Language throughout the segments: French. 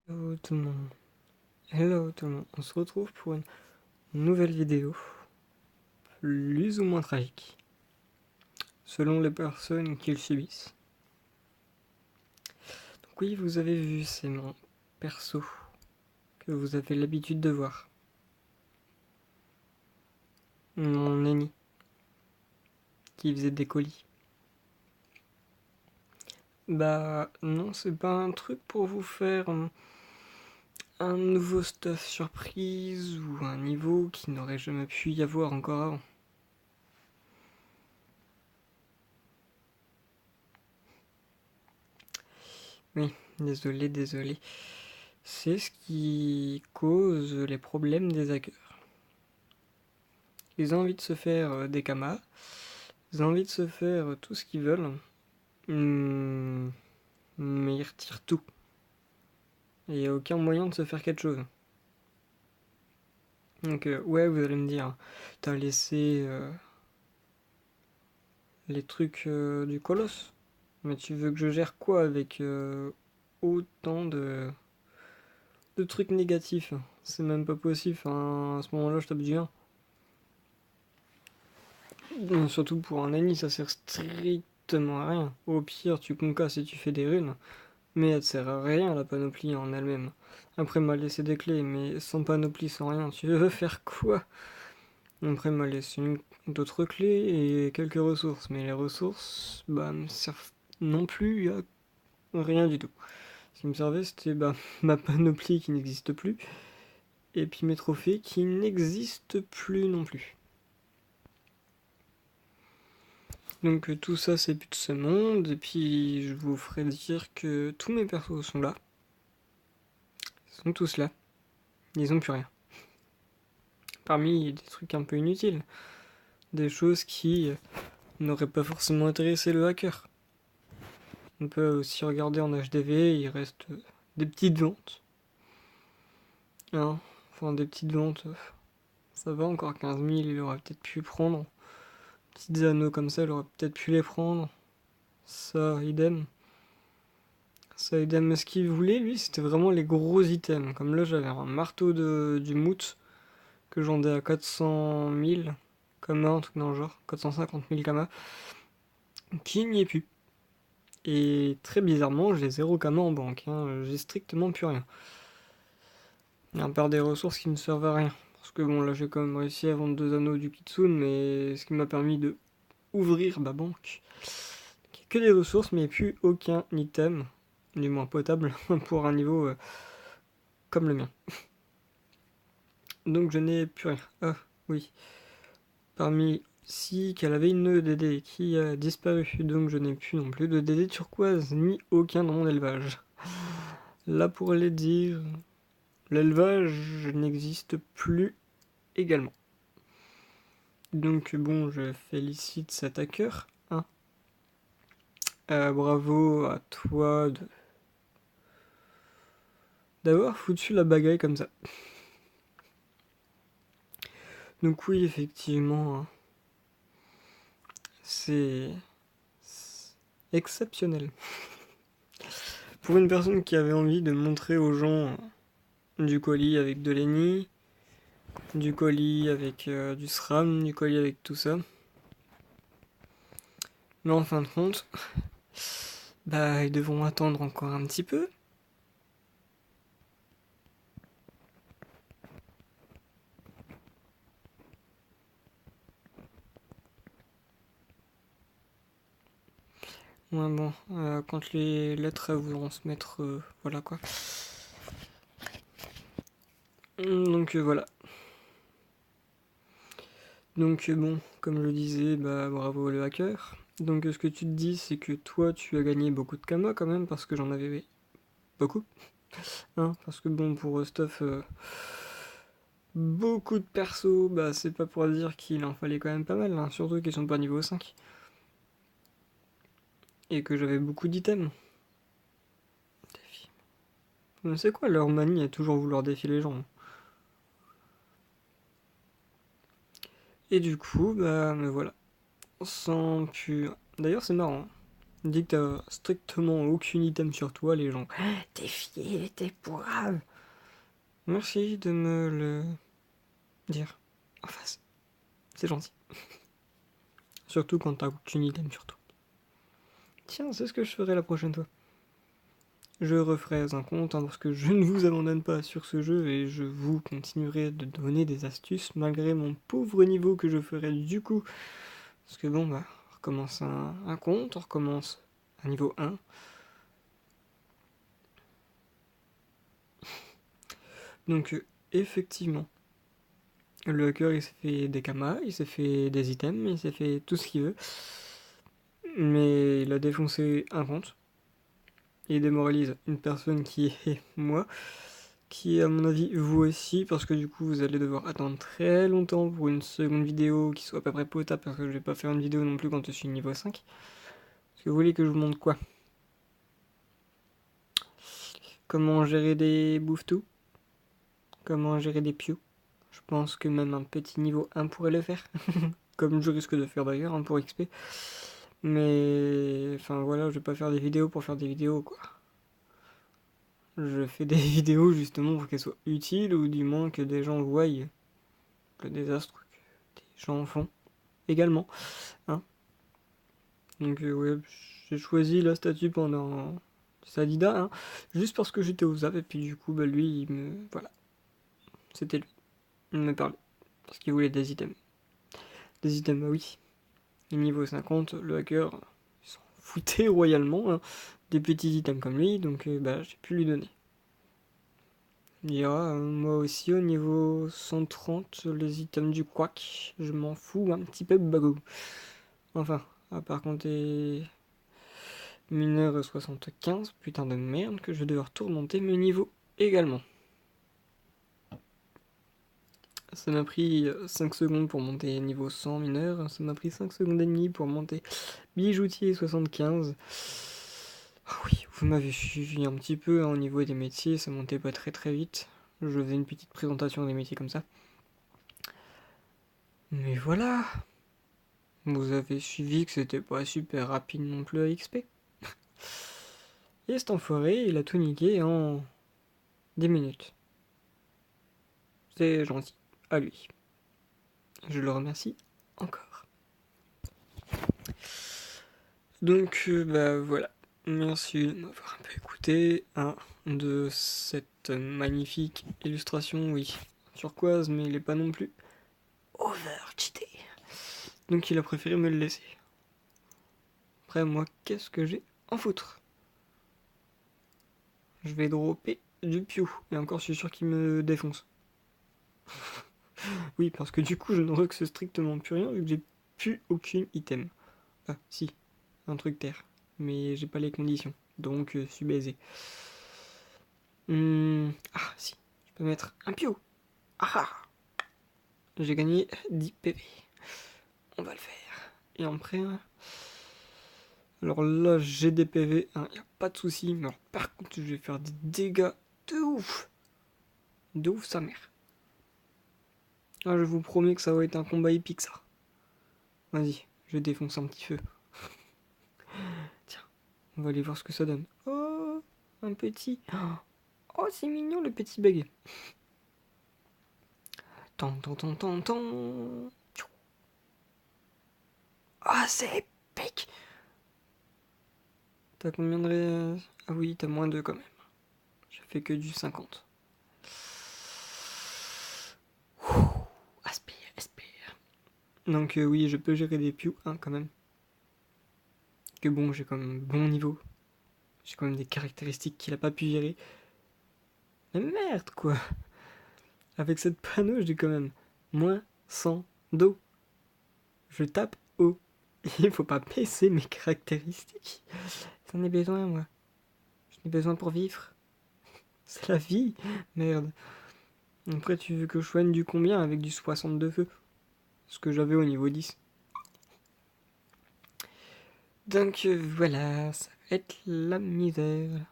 Hello tout le monde. Hello tout le monde. On se retrouve pour une nouvelle vidéo, plus ou moins tragique, selon les personnes qui le subissent. Donc oui, vous avez vu, c'est mon perso que vous avez l'habitude de voir. Mon Eni, qui faisait des colis. Bah non, c'est pas un truc pour vous faire un nouveau stuff surprise ou un niveau qui n'aurait jamais pu y avoir encore avant. Oui, désolé. C'est ce qui cause les problèmes des hackers. Ils ont envie de se faire des kamas, ils ont envie de se faire tout ce qu'ils veulent, hmm, mais ils retirent tout. Et il n'y a aucun moyen de se faire quelque chose. Donc ouais, vous allez me dire, t'as laissé les trucs du colosse, mais tu veux que je gère quoi avec autant de trucs négatifs? C'est même pas possible, enfin, à ce moment-là je tape du 1. Surtout pour un ami, ça sert strictement à rien. Au pire, tu concasses et tu fais des runes, mais elle sert à rien la panoplie en elle-même. Après, m'a laissé des clés, mais sans panoplie, sans rien, tu veux faire quoi? Après, m'a laissé d'autres clés et quelques ressources, mais les ressources, bah, me servent non plus à rien du tout. Ce qui me servait, c'était bah, ma panoplie qui n'existe plus, et puis mes trophées qui n'existent plus non plus. Donc tout ça c'est plus de ce monde, et puis je vous ferai dire que tous mes persos sont là. Ils sont tous là. Ils ont plus rien. Parmi des trucs un peu inutiles. Des choses qui n'auraient pas forcément intéressé le hacker. On peut aussi regarder en HDV, il reste des petites ventes. Hein, enfin des petites ventes, ça va encore 15 000, il aurait peut-être pu prendre. Petites anneaux comme ça, il aurait peut-être pu les prendre. Ça, idem. Ça, idem. Mais ce qu'il voulait, lui, c'était vraiment les gros items. Comme là, j'avais un marteau du Moot que j'en vendais à 400 000 kama, un truc dans le genre, 450 000 kama, qui n'y est plus. Et très bizarrement, j'ai 0 kama en banque, hein, j'ai strictement plus rien. À part des ressources qui ne servent à rien. Parce que bon, là j'ai quand même réussi à vendre 2 anneaux du Kitsune, mais ce qui m'a permis de ouvrir ma banque. Il n'y a que des ressources, mais plus aucun item, du moins potable, pour un niveau comme le mien. Donc je n'ai plus rien. Ah, oui. Parmi si qu'elle avait une DD qui a disparu, donc je n'ai plus non plus de DD turquoise, ni aucun dans mon élevage. Là pour les dire, l'élevage n'existe plus également. Donc bon, je félicite cet hacker. Hein. Bravo à toi d'avoir foutu la bagaille comme ça. Donc oui, effectivement, hein, c'est exceptionnel. Pour une personne qui avait envie de montrer aux gens du colis avec de l'ENI, du colis avec du SRAM, du colis avec tout ça. Mais en fin de compte, bah ils devront attendre encore un petit peu. Ouais, bon, quand les lettres voudront se mettre, voilà quoi. Donc voilà. Donc bon, comme je le disais, bah bravo le hacker. Donc ce que tu te dis, c'est que toi tu as gagné beaucoup de kama quand même, parce que j'en avais beaucoup. Hein, parce que bon, pour stuff, beaucoup de persos, bah c'est pas pour dire qu'il en fallait quand même pas mal, hein, surtout qu'ils sont pas niveau 5. Et que j'avais beaucoup d'items. C'est quoi leur manie à toujours vouloir défier les gens? Et du coup, bah me voilà. Sans plus. D'ailleurs, c'est marrant, hein. Dis que t'as strictement aucune item sur toi, les gens. T'es fier, t'es brave. Merci de me le dire en face. C'est gentil. Surtout quand t'as aucune item sur toi. Tiens, c'est ce que je ferai la prochaine fois. Je referai un compte parce que je ne vous abandonne pas sur ce jeu et je vous continuerai de donner des astuces malgré mon pauvre niveau que je ferai du coup. Parce que bon, bah, on recommence un compte, on recommence un niveau 1. Donc, effectivement, le hacker il s'est fait des kamas, il s'est fait des items, il s'est fait tout ce qu'il veut. Mais il a défoncé un compte. Il démoralise une personne qui est moi, qui est à mon avis vous aussi, parce que du coup vous allez devoir attendre très longtemps pour une seconde vidéo qui soit à peu près potable, parce que je vais pas faire une vidéo non plus quand je suis niveau 5. Est-ce que vous voulez que je vous montre quoi? Comment gérer des bouffes-tout? Comment gérer des pioux? Je pense que même un petit niveau 1 pourrait le faire, comme je risque de faire d'ailleurs pour XP. Mais enfin voilà, je vais pas faire des vidéos pour faire des vidéos quoi. Je fais des vidéos justement pour qu'elles soient utiles ou du moins que des gens voient le désastre que des gens font également. Hein. Donc ouais, j'ai choisi la statue pendant Sadida, hein, juste parce que j'étais au ZAP et puis du coup bah lui il me. Voilà. C'était lui. Il me parlait. Parce qu'il voulait des items. Des items, bah oui. Et niveau 50, le hacker il s'en foutait royalement hein, des petits items comme lui, donc bah j'ai pu lui donner. Il dira, moi aussi au niveau 130, les items du quack, je m'en fous un petit peu bagou. Enfin, à part compter mineur 75, putain de merde, que je vais devoir tout remonter mes niveaux également. Ça m'a pris 5 secondes pour monter niveau 100 mineur, ça m'a pris 5 secondes et demie pour monter bijoutier 75. Ah oui, vous m'avez suivi un petit peu hein, au niveau des métiers, ça montait pas très très vite. Je faisais une petite présentation des métiers comme ça. Mais voilà, vous avez suivi que c'était pas super rapide non plus à XP. Et cet enfoiré, il a tout niqué en 10 minutes. C'est gentil, à lui. Je le remercie encore. Donc, bah voilà. Merci de m'avoir un peu écouté hein, de cette magnifique illustration, oui, turquoise, mais il est pas non plus over cheaté. Donc il a préféré me le laisser. Après, moi, qu'est-ce que j'ai en foutre? Je vais dropper du piou. Et encore, je suis sûr qu'il me défonce. Oui, parce que du coup, je ne ruxe strictement plus rien vu que j'ai plus aucune item. Ah, si, un truc terre. Mais j'ai pas les conditions. Donc, je suis baisé. Ah, si, je peux mettre un piou. Ah ah. J'ai gagné 10 PV. On va le faire. Et après, alors là, j'ai des PV, hein, y a pas de souci. Mais alors, par contre, je vais faire des dégâts de ouf. De ouf, sa mère. Ah, je vous promets que ça va être un combat épique, ça. Vas-y, je défonce un petit feu. Tiens, on va aller voir ce que ça donne. Oh, un petit. Oh, c'est mignon le petit bug. Tant, tant, tant, tant, tant. Ah, c'est épique. T'as combien de... Ah oui, t'as moins 2 quand même. J'ai fait que du 50. Aspire, aspire. Donc oui, je peux gérer des pious, hein, quand même. Que bon, j'ai quand même bon niveau. J'ai quand même des caractéristiques qu'il a pas pu gérer. Mais merde, quoi. Avec cette panneau, j'ai quand même moins 100 d'eau. Je tape eau. Il faut pas baisser mes caractéristiques. J'en ai besoin, moi. J'en ai besoin pour vivre. C'est la vie. Merde. Après, tu veux que je soigne du combien avec du 62 feu? Ce que j'avais au niveau 10. Donc voilà, ça va être la misère.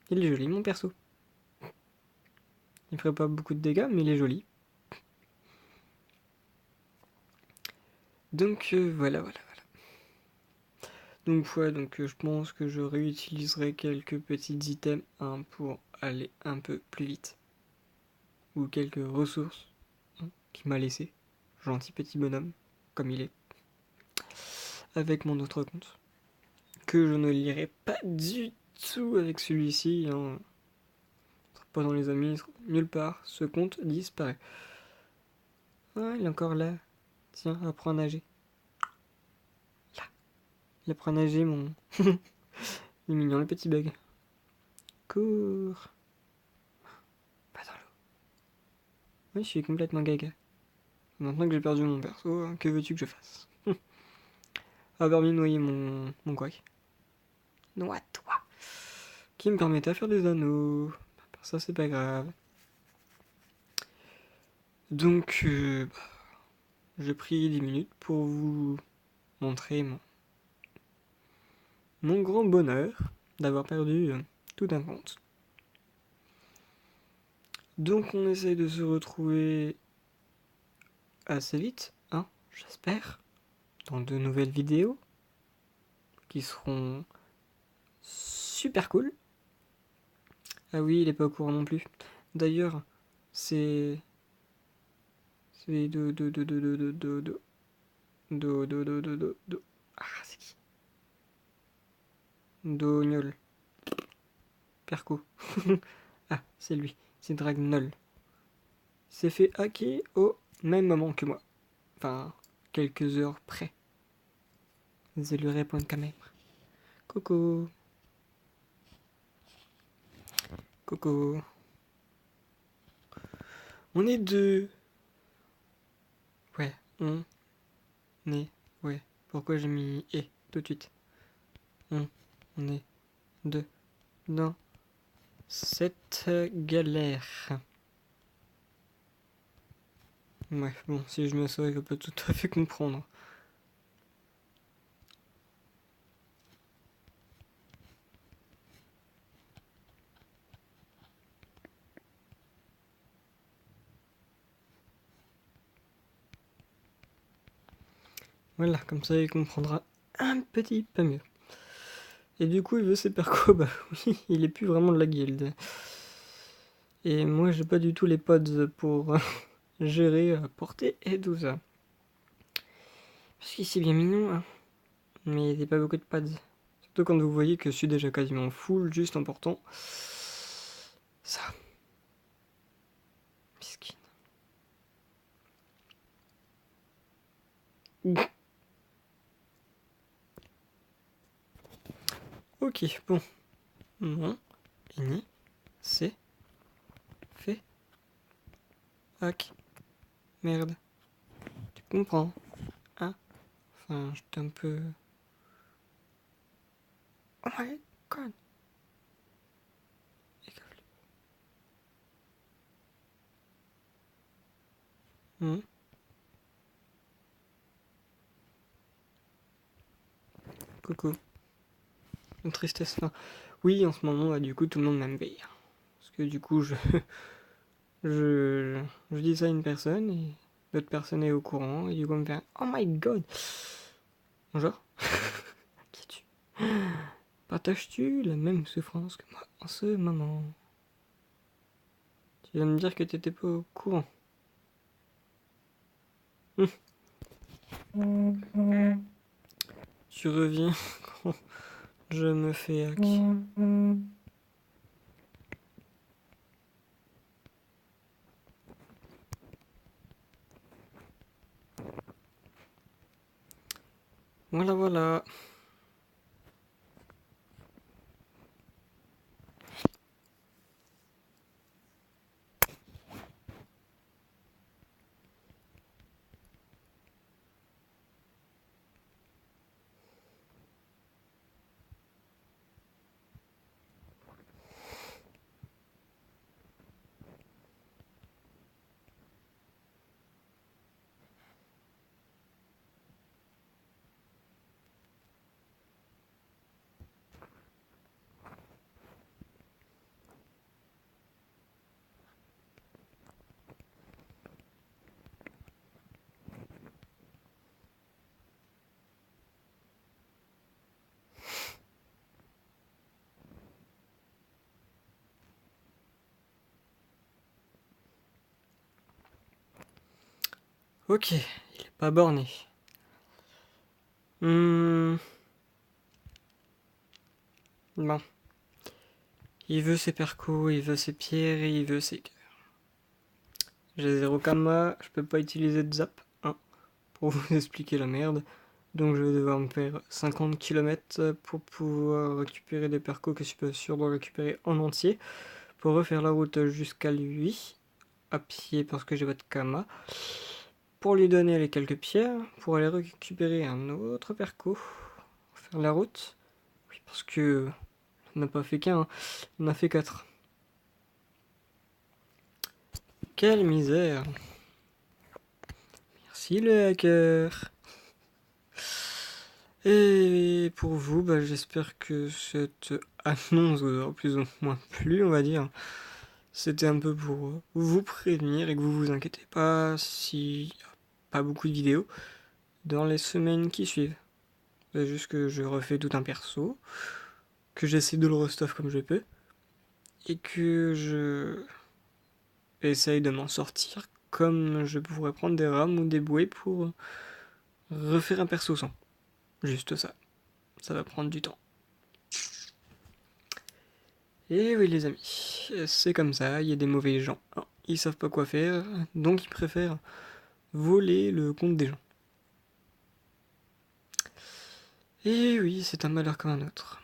Il est joli, mon perso. Il ferait pas beaucoup de dégâts, mais il est joli. Donc voilà. Donc ouais, je pense que je réutiliserai quelques petits items hein, pour aller un peu plus vite. Ou quelques ressources hein, qu'il m'a laissé. Gentil petit bonhomme, comme il est. Avec mon autre compte. Que je ne lirai pas du tout avec celui-ci. Hein. Pas dans les amis, nulle part. Ce compte disparaît. Ah, il est encore là. Tiens, apprends à nager. Là. Il apprend à nager, mon. Il est mignon, le petit bug. Cours. Pas dans l'eau. Oui, je suis complètement gaga. Maintenant que j'ai perdu mon perso, que veux-tu que je fasse? Ah, permis de noyer mon couac. Noie-toi. Qui me permettait à faire des anneaux. Ça, c'est pas grave. Donc, j'ai pris 10 minutes pour vous montrer mon grand bonheur d'avoir perdu tout un compte. Donc, on essaye de se retrouver assez vite, hein, j'espère, dans de nouvelles vidéos qui seront super cool. Ah oui, il est pas au courant non plus. D'ailleurs, c'est de ah, c'est qui? Dognol. Perco. Ah, c'est lui. C'est Dragnol. Il s'est fait hacker au même moment que moi. Enfin, quelques heures près. Je lui réponds quand même. Coucou. Coucou. On est deux. Ouais, on est. Ouais. Pourquoi j'ai mis et tout de suite? On est deux dans cette galère. Ouais, bon, si je me sauve, je peux tout à fait comprendre. Voilà, comme ça il comprendra un petit peu mieux. Et du coup, il veut ses percos, bah oui, il est plus vraiment de la guilde. Et moi, j'ai pas du tout les pods pour gérer, porter et tout ça. Parce qu'il c'est bien mignon, hein. Mais il n'y a pas beaucoup de pads. Surtout quand vous voyez que je suis déjà quasiment full, juste en portant ça. Miskin. Ok, bon. Mon ini c'est fait. Hack. Merde. Tu comprends? Hein? Enfin, j'étais un peu. Oh my god. Hum. Coucou. Une tristesse. Enfin, oui, en ce moment, du coup, tout le monde m'aime bien. Parce que du coup, je dis ça à une personne et l'autre personne est au courant et du coup, elle me fait Oh my god. Bonjour. Qui es-tu? Partages-tu la même souffrance que moi en ce moment? Tu vas me dire que t'étais pas au courant. Tu reviens quand je me fais hack. Voilà, voilà. Ok, il est pas borné. Bon. Il veut ses percos, il veut ses pierres et il veut ses cœurs. J'ai 0 kama, je peux pas utiliser de zap, hein, pour vous expliquer la merde. Donc je vais devoir me faire 50 km pour pouvoir récupérer des percos que je suis pas sûr de récupérer en entier. Pour refaire la route jusqu'à lui, à pied parce que j'ai pas de kama. Pour lui donner les quelques pierres, pour aller récupérer un autre perco. Pour faire la route. Oui, parce que on n'a pas fait qu'un, hein. On a fait 4. Quelle misère. Merci le hacker. Et pour vous, bah, j'espère que cette annonce vous aura plus ou moins plu, on va dire. C'était un peu pour vous prévenir et que vous vous inquiétez pas s'il n'y a pas beaucoup de vidéos dans les semaines qui suivent. C'est juste que je refais tout un perso, que j'essaie de le restuff comme je peux, et que je essaye de m'en sortir comme je pourrais prendre des rames ou des bouées pour refaire un perso sans. Juste ça. Ça va prendre du temps. Et oui les amis, c'est comme ça, il y a des mauvais gens. Ils savent pas quoi faire, donc ils préfèrent voler le compte des gens. Et oui, c'est un malheur comme un autre.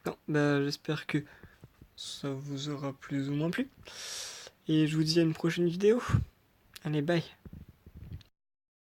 Non, bah j'espère que ça vous aura plus ou moins plu. Et je vous dis à une prochaine vidéo. Allez, bye.